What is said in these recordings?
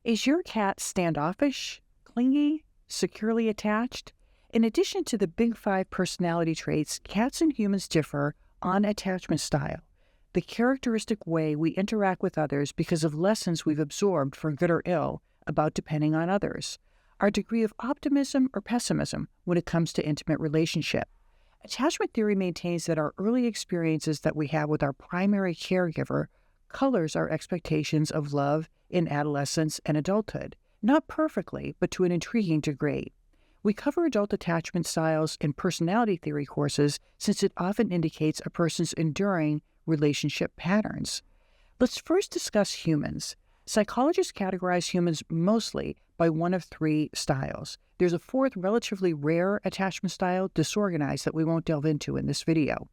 Is your cat standoffish, clingy, securely attached? In addition to the big five personality traits, cats and humans differ on attachment style, the characteristic way we interact with others because of lessons we've absorbed, for good or ill, about depending on others, our degree of optimism or pessimism when it comes to intimate relationship. Attachment theory maintains that our early experiences that we have with our primary caregiver colors our expectations of love in adolescence and adulthood, not perfectly, but to an intriguing degree. We cover adult attachment styles in personality theory courses since it often indicates a person's enduring relationship patterns. Let's first discuss humans. Psychologists categorize humans mostly by one of three styles. There's a fourth relatively rare attachment style, disorganized, that we won't delve into in this video.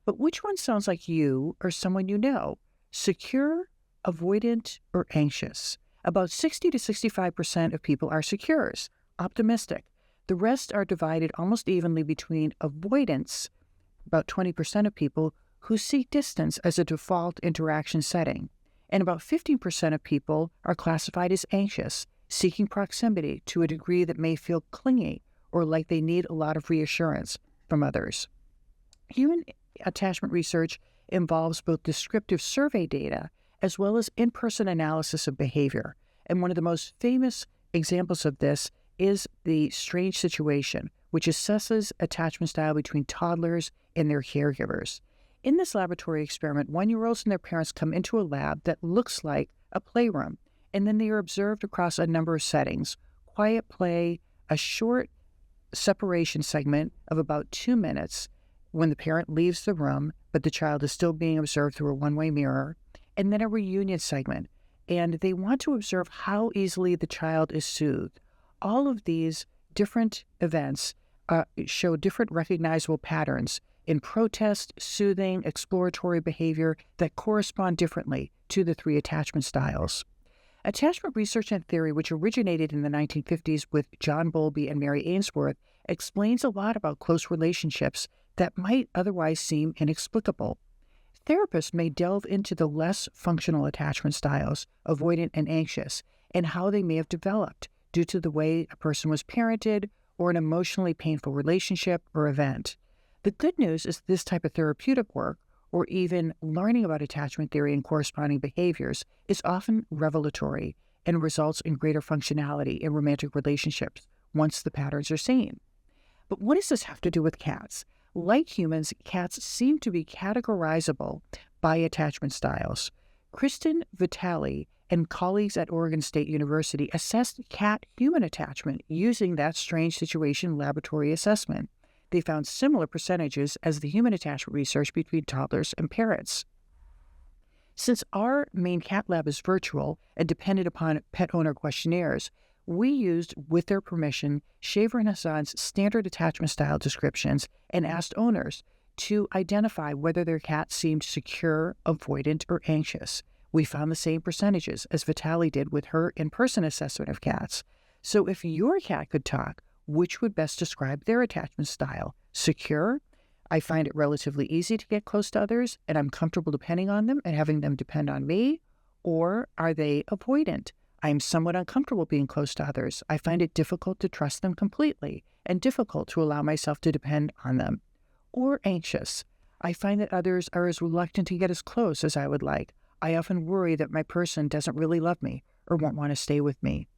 But which one sounds like you or someone you know? Secure, avoidant, or anxious? About 60 to 65% of people are secures, optimistic. The rest are divided almost evenly between avoidants, about 20% of people who seek distance as a default interaction setting, and about 15% of people are classified as anxious, seeking proximity to a degree that may feel clingy or like they need a lot of reassurance from others. Human attachment research involves both descriptive survey data as well as in-person analysis of behavior, and one of the most famous examples of this is the Strange Situation, which assesses attachment style between toddlers and their caregivers. In this laboratory experiment, 1-year-olds and their parents come into a lab that looks like a playroom, and then they are observed across a number of settings: quiet play, a short separation segment of about 2 minutes when the parent leaves the room, but the child is still being observed through a one-way mirror, and then a reunion segment. And they want to observe how easily the child is soothed. All of these different events show different recognizable patterns in protest, soothing, exploratory behavior that correspond differently to the three attachment styles. Attachment research and theory, which originated in the 1950s with John Bowlby and Mary Ainsworth, explains a lot about close relationships that might otherwise seem inexplicable. Therapists may delve into the less functional attachment styles, avoidant and anxious, and how they may have developed due to the way a person was parented or an emotionally painful relationship or event. The good news is this type of therapeutic work, or even learning about attachment theory and corresponding behaviors, is often revelatory and results in greater functionality in romantic relationships once the patterns are seen. But what does this have to do with cats? Like humans, cats seem to be categorizable by attachment styles. Kristen Vitale and colleagues at Oregon State University assessed cat-human attachment using that Strange Situation laboratory assessment. They found similar percentages as the human attachment research between toddlers and parents. Since our main cat lab is virtual and dependent upon pet owner questionnaires, we used, with their permission, Shaver and Hassan's standard attachment style descriptions and asked owners to identify whether their cat seemed secure, avoidant, or anxious. We found the same percentages as Vitale did with her in-person assessment of cats. So if your cat could talk, which would best describe their attachment style? Secure? I find it relatively easy to get close to others, and I'm comfortable depending on them and having them depend on me. Or are they avoidant? I'm somewhat uncomfortable being close to others. I find it difficult to trust them completely and difficult to allow myself to depend on them. Or anxious? I find that others are as reluctant to get as close as I would like. I often worry that my person doesn't really love me or won't want to stay with me.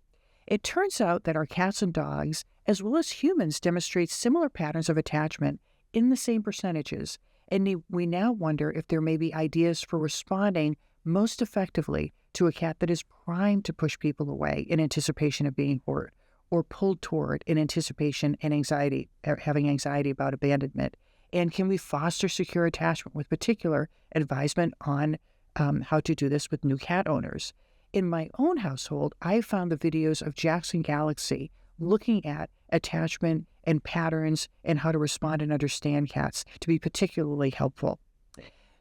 It turns out that our cats and dogs, as well as humans, demonstrate similar patterns of attachment in the same percentages, and we now wonder if there may be ideas for responding most effectively to a cat that is primed to push people away in anticipation of being hurt, or pulled toward in anticipation and anxiety, having anxiety about abandonment. And can we foster secure attachment with particular advisement on how to do this with new cat owners? In my own household, I found the videos of Jackson Galaxy looking at attachment and patterns and how to respond and understand cats to be particularly helpful.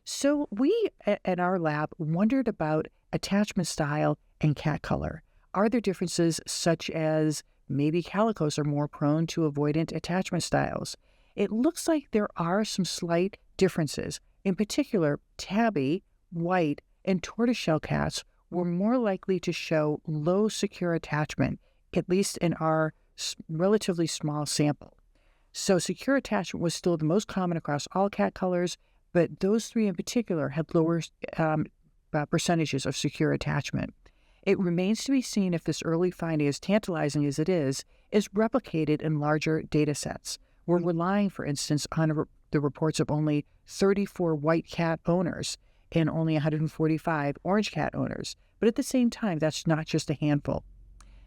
So we at our lab wondered about attachment style and cat color. Are there differences such as maybe calicos are more prone to avoidant attachment styles? It looks like there are some slight differences. In particular, tabby, white, and tortoiseshell cats were more likely to show low secure attachment, at least in our relatively small sample. So secure attachment was still the most common across all cat colors, but those three in particular had lower percentages of secure attachment. It remains to be seen if this early finding, as tantalizing as it is replicated in larger data sets. We're relying, for instance, on the reports of only 34 white cat owners and only 145 orange cat owners. But at the same time, that's not just a handful.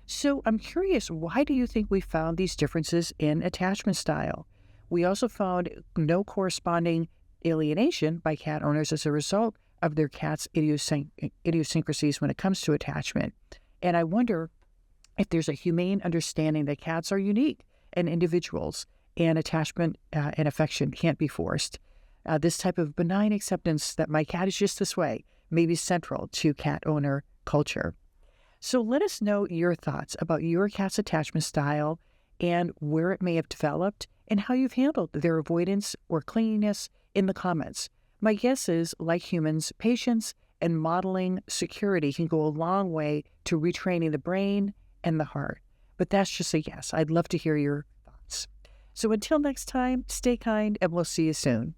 So I'm curious, why do you think we found these differences in attachment style? We also found no corresponding alienation by cat owners as a result of their cat's idiosyncrasies when it comes to attachment. And I wonder if there's a humane understanding that cats are unique and individuals, and attachment and affection can't be forced. This type of benign acceptance that my cat is just this way may be central to cat owner culture. So let us know your thoughts about your cat's attachment style and where it may have developed and how you've handled their avoidance or clinginess in the comments. My guess is, like humans, patience and modeling security can go a long way to retraining the brain and the heart. But that's just a guess. I'd love to hear your thoughts. So until next time, stay kind and we'll see you soon.